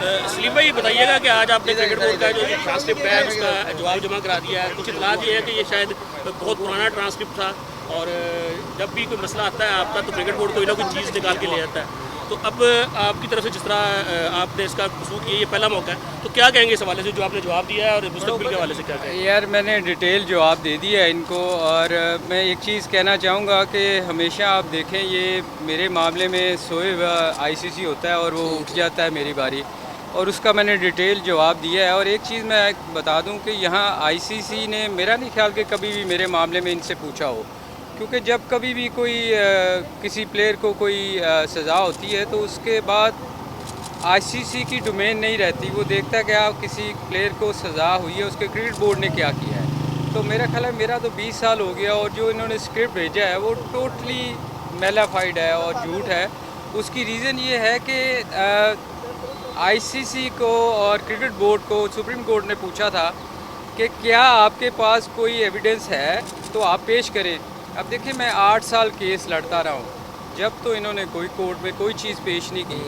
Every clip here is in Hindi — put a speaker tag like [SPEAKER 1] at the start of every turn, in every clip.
[SPEAKER 1] सलीम भाई बताइएगा कि आज आपने क्रिकेट बोर्ड का जो ट्रांसक्रिप्ट है उसका जवाब जमा करा दिया है। कुछ इतलात ये है कि ये शायद बहुत पुराना ट्रांसक्रिप्ट था और जब भी कोई मसला आता है आपका तो क्रिकेट बोर्ड कोई ना कोई चीज़ निकाल के ले आता है। तो अब आपकी तरफ से जिस तरह आपने इसका वसूल किया, ये पहला मौका है, तो क्या कहेंगे इस हवाले से जो आपने जवाब दिया है और मुस्तकबिल के हवाले से क्या कहेंगे?
[SPEAKER 2] यार मैंने डिटेल जवाब दे दिया है इनको। और मैं एक चीज़ कहना चाहूँगा कि हमेशा आप देखें, ये मेरे मामले में सोए हुआ आईसीसी होता है और वो उठ जाता है मेरी बारी, और उसका मैंने डिटेल जवाब दिया है। और एक चीज़ मैं बता दूं कि यहाँ आईसीसी ने मेरा नहीं ख्याल कि कभी भी मेरे मामले में इनसे पूछा हो, क्योंकि जब कभी भी कोई किसी प्लेयर को कोई सज़ा होती है तो उसके बाद आईसीसी की डोमेन नहीं रहती, वो देखता है कि आप किसी प्लेयर को सज़ा हुई है उसके क्रिकेट बोर्ड ने क्या किया है। तो मेरा ख्याल है मेरा तो 20 साल हो गया और जो इन्होंने स्क्रिप्ट भेजा है वो टोटली मेलाफाइड है और झूठ है। उसकी रीज़न ये है कि आईसीसी को और क्रिकेट बोर्ड को सुप्रीम कोर्ट ने पूछा था कि क्या आपके पास कोई एविडेंस है तो आप पेश करें। अब देखिए, मैं 8 साल केस लड़ता रहा हूँ, जब तो इन्होंने कोई कोर्ट में कोई चीज़ पेश नहीं की।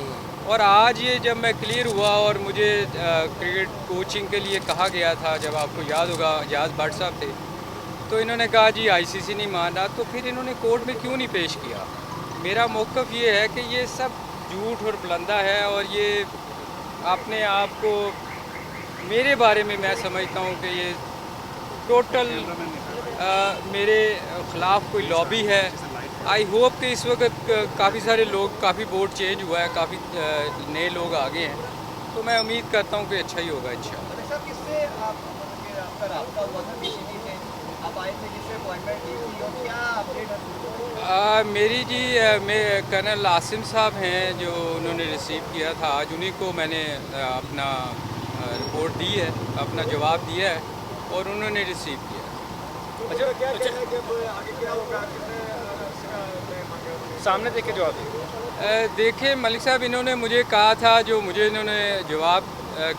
[SPEAKER 2] और आज ये जब मैं क्लियर हुआ और मुझे क्रिकेट कोचिंग के लिए कहा गया था, जब आपको याद होगा एजाज भट्ट साहब थे, तो इन्होंने कहा जी आईसीसी नहीं मान रहा, तो फिर इन्होंने कोर्ट में क्यों नहीं पेश किया। मेरा मौक़िफ़ ये है कि ये सब झूठ और बुलंदा है और ये अपने आप को, मेरे बारे में मैं समझता हूँ कि ये टोटल मेरे ख़िलाफ़ कोई लॉबी है। आई होप कि इस वक्त काफ़ी सारे लोग, काफ़ी बोर्ड चेंज हुआ है, काफ़ी नए लोग आ गए हैं, तो मैं उम्मीद करता हूँ कि अच्छा ही होगा इंशाअल्लाह। मेरी जी मैं कर्नल आसिम साहब हैं जो उन्होंने रिसीव किया था, आज उन्हीं को मैंने अपना रिपोर्ट दी है, अपना जवाब दिया है और उन्होंने रिसीव किया।
[SPEAKER 3] अच्छा, क्या कहना है कि अब आगे क्या होगा, सामने देख के जवाब
[SPEAKER 2] देखिए मलिक साहब, इन्होंने मुझे कहा था, जो मुझे इन्होंने जवाब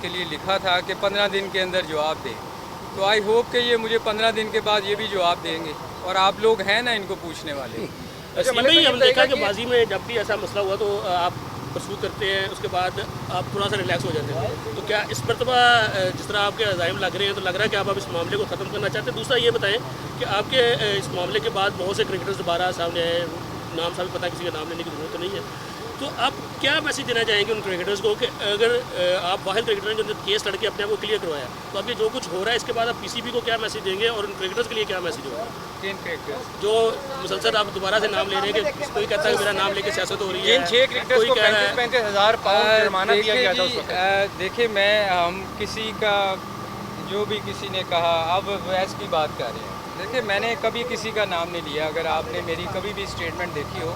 [SPEAKER 2] के लिए लिखा था कि 15 दिन के अंदर जवाब दें, तो आई होप कि ये मुझे 15 दिन के बाद ये भी जवाब देंगे और आप लोग हैं ना इनको पूछने वाले।
[SPEAKER 1] अच्छा, भाई हम देखा कि बाजी में जब भी ऐसा मसला हुआ तो आप परसू करते हैं, उसके बाद आप थोड़ा सा रिलैक्स हो जाते हैं, तो क्या इस मरतबा जिस तरह आपके अज़ाइम लग रहे हैं तो लग रहा है कि आप इस मामले को ख़त्म करना चाहते हैं? दूसरा ये बताएं कि आपके इस मामले के बाद बहुत से क्रिकेटर्स दोबारा सामने आए, नाम साहब पता, किसी का नाम लेने की ज़रूरत तो नहीं है, तो आप क्या मैसेज देना चाहेंगे उन क्रिकेटर्स को कि अगर आप वाहिद क्रिकेटर हैं जो केस लड़के अपने आप को क्लियर करवाया, तो अब ये जो कुछ हो रहा है इसके बाद आप पीसीबी को क्या मैसेज देंगे और उन क्रिकेटर्स के लिए क्या मैसेज होगा?
[SPEAKER 2] किन क्रिकेटर्स
[SPEAKER 1] जो मुसलसल आप दोबारा से नाम ले रहे हैं कि कोई कहता है कि मेरा नाम लेके सियासत हो रही है,
[SPEAKER 3] इन 6 क्रिकेटर्स को 35,000 पाउंड जुर्माना दिया गया था उस वक्त।
[SPEAKER 2] देखिए, हम किसी का, जो भी किसी ने कहा, अब वैस की बात कर रहे हैं। देखिए, मैंने कभी किसी का नाम नहीं लिया। अगर आपने मेरी कभी भी स्टेटमेंट देखी हो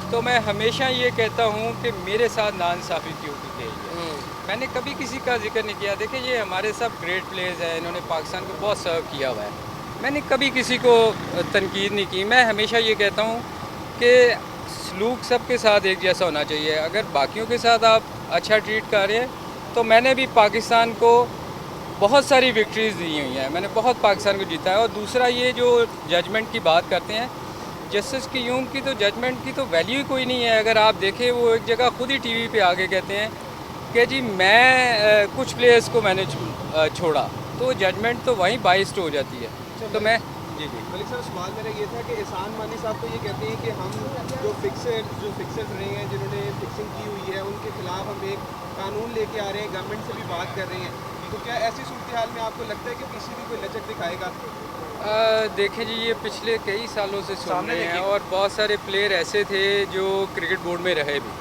[SPEAKER 2] तो मैं हमेशा ये कहता हूँ कि मेरे साथ नाइंसाफ़ी क्यों की गई है। मैंने कभी किसी का जिक्र नहीं किया। देखिए, ये हमारे सब ग्रेट प्लेयर्स हैं, इन्होंने पाकिस्तान को बहुत सर्व किया हुआ है। मैंने कभी किसी को तनकीद नहीं की। मैं हमेशा ये कहता हूँ कि सलूक सबके साथ एक जैसा होना चाहिए। अगर बाकियों के साथ आप अच्छा ट्रीट कर रहे हैं, तो मैंने भी पाकिस्तान को बहुत सारी विक्ट्रीज़ दी हुई हैं, मैंने बहुत पाकिस्तान को जीता है। और दूसरा, ये जो जजमेंट की बात करते हैं, जस्टिस की यूम की तो जजमेंट की तो वैल्यू ही कोई नहीं है। अगर आप देखें, वो एक जगह खुद ही टीवी पे आके कहते हैं कि जी मैं कुछ प्लेयर्स को मैंने छोड़ा, तो जजमेंट तो वहीं बाइस्ड हो जाती है। तो मैं जी
[SPEAKER 3] मलिक साहब, सवाल मेरा ये था कि एहसान मानी साहब तो ये कहते हैं कि हम जो फिक्सर्स रहे हैं, जिन्होंने फिक्सिंग की हुई है, उनके खिलाफ हम एक कानून लेके आ रहे हैं, गवर्नमेंट से भी बात कर रहे हैं, तो क्या ऐसी सूरत हाल में आपको लगता है कि पीसीबी कोई लचक दिखाएगा?
[SPEAKER 2] देखें जी, ये पिछले कई सालों से सुन रहे हैं और बहुत सारे प्लेयर ऐसे थे जो क्रिकेट बोर्ड में रहे भी,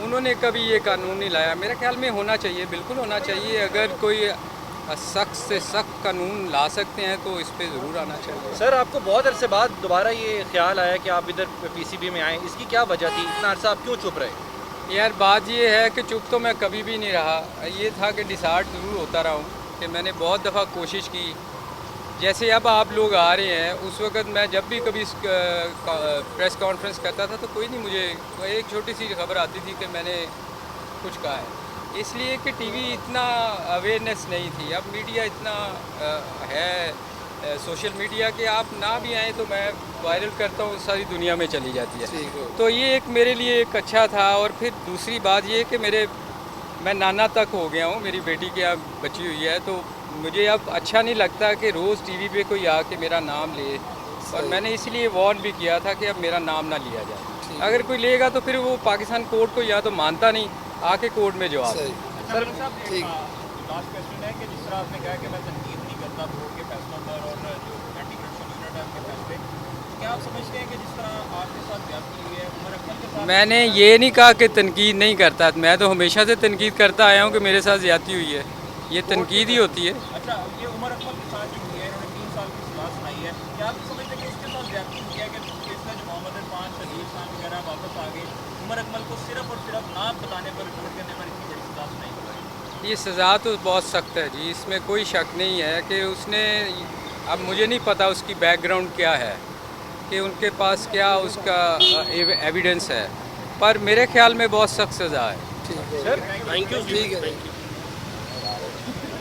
[SPEAKER 2] उन्होंने कभी ये कानून नहीं लाया। मेरे ख्याल में होना चाहिए, बिल्कुल होना चाहिए। अगर कोई सख्त से सख्त कानून ला सकते हैं तो इस पे ज़रूर आना चाहिए।
[SPEAKER 3] सर, आपको बहुत अरसे बाद दोबारा ये ख्याल आया कि आप इधर पीसीबी में आएँ, इसकी क्या वजह थी? इतना अरसा आप क्यों चुप रहे?
[SPEAKER 2] यार, बात ये है कि चुप तो मैं कभी भी नहीं रहा। ये था कि डिसार्ट ज़रूर होता रहा हूँ कि मैंने बहुत दफ़ा कोशिश की। जैसे अब आप लोग आ रहे हैं, उस वक्त मैं जब भी कभी प्रेस कॉन्फ्रेंस करता था तो कोई नहीं, मुझे एक छोटी सी खबर आती थी कि मैंने कुछ कहा है, इसलिए कि टीवी इतना अवेयरनेस नहीं थी। अब मीडिया इतना है, सोशल मीडिया के आप ना भी आएँ तो मैं वायरल करता हूँ, सारी दुनिया में चली जाती है। तो ये एक मेरे लिए एक अच्छा था। और फिर दूसरी बात ये कि मेरे मैं नाना तक हो गया हूँ, मेरी बेटी की अब बची हुई है, तो मुझे अब अच्छा नहीं लगता कि रोज़ टीवी पे कोई आके मेरा नाम ले। और मैंने इसलिए वार्न भी किया था कि अब मेरा नाम ना लिया जाए। अगर कोई लेगा तो फिर वो पाकिस्तान कोर्ट को या तो मानता नहीं, आके कोर्ट में जवाब दे।
[SPEAKER 4] सर ठीक लास्ट क्वेश्चन है कि जिस तरह आपने कहा कि मैं तनकीद नहीं करता बोर्ड के फैसलों पर और जो एंटी करप्शन यूनिट है उनके फैसले, क्या आप समझते हैं कि जिस तरह आपके साथ ज्यादती हुई है उमर अकमल के साथ?
[SPEAKER 2] मैंने ये नहीं कहा कि तनकीद नहीं करता, मैं तो हमेशा से तनकीद करता आया हूँ कि मेरे साथ ज्यादती हुई है, ये तनकीद ही होती है।
[SPEAKER 4] अच्छा, ये उमर अकमल के साथ जो हुई है, इन्होंने 3 साल की सजा सुनाई है, क्या आप समझते हैं कि उसके साथ ज्यादती हुई है कि इसमें जो मोहम्मद इरफान, शरीफ खान वगैरह वापस आ गए, उमर अकमल को सिर्फ और सिर्फ नाम बताने पर, रिपोर्ट करने पर इतनी बड़ी सजा सुनाई गई?
[SPEAKER 2] ये सज़ा तो बहुत सख्त है जी, इसमें कोई शक नहीं है कि उसने, अब मुझे नहीं पता उसकी बैकग्राउंड क्या है, कि उनके पास क्या उसका एविडेंस है, पर मेरे ख्याल में बहुत सख्त सज़ा है।
[SPEAKER 1] Thank you.